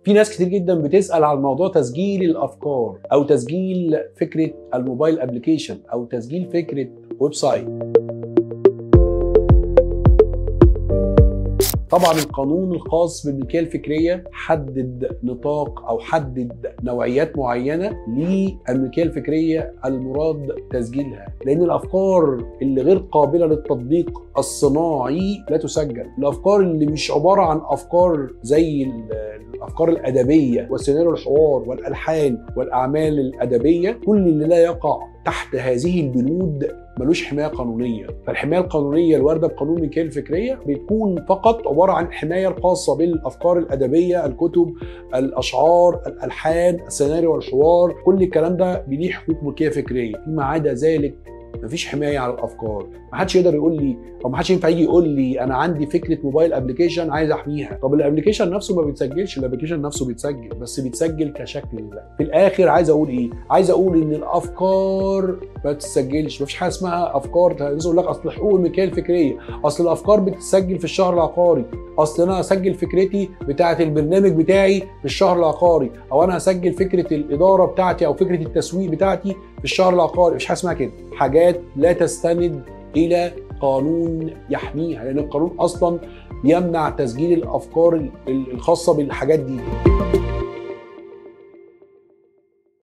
في ناس كتير جدا بتسأل على موضوع تسجيل الأفكار أو تسجيل فكرة الموبايل أبليكيشن أو تسجيل فكرة ويب سايت. طبعا القانون الخاص بالملكية الفكرية حدد نطاق أو حدد نوعيات معينة للملكية الفكرية المراد تسجيلها، لأن الأفكار اللي غير قابلة للتطبيق الصناعي لا تسجل. الأفكار اللي مش عبارة عن أفكار زي الأفكار الأدبية والسيناريو الحوار والألحان والأعمال الأدبية، كل اللي لا يقع تحت هذه البنود ملوش حماية قانونية. فالحماية القانونية الواردة بقانون الملكية الفكرية بتكون فقط عبارة عن الحماية الخاصة بالأفكار الأدبية، الكتب، الأشعار، الألحان، السيناريو والحوار، كل الكلام ده بليه حقوق ملكية فكرية. فيما عدا ذلك مفيش حمايه على الافكار. محدش يقدر يقول لي او محدش ينفع يجي يقول لي انا عندي فكره موبايل ابلكيشن عايز احميها. طب الابلكيشن نفسه ما بيتسجلش، الابلكيشن نفسه بيتسجل بس بيتسجل كشكل. في الاخر عايز اقول ايه؟ عايز اقول ان الافكار ما بتتسجلش. مفيش حاجه اسمها افكار يقول لك اصل حقوق الملكيه الفكريه، اصل الافكار بتتسجل في الشهر العقاري، اصل انا هسجل فكرتي بتاعه البرنامج بتاعي في الشهر العقاري، او انا هسجل فكره الاداره بتاعتي او فكره التسويق بتاعتي في الشهر العقاري. مفيش حاجه اسمها كده. حاجات لا تستند الى قانون يحميها، لان القانون اصلا يمنع تسجيل الافكار الخاصه بالحاجات دي.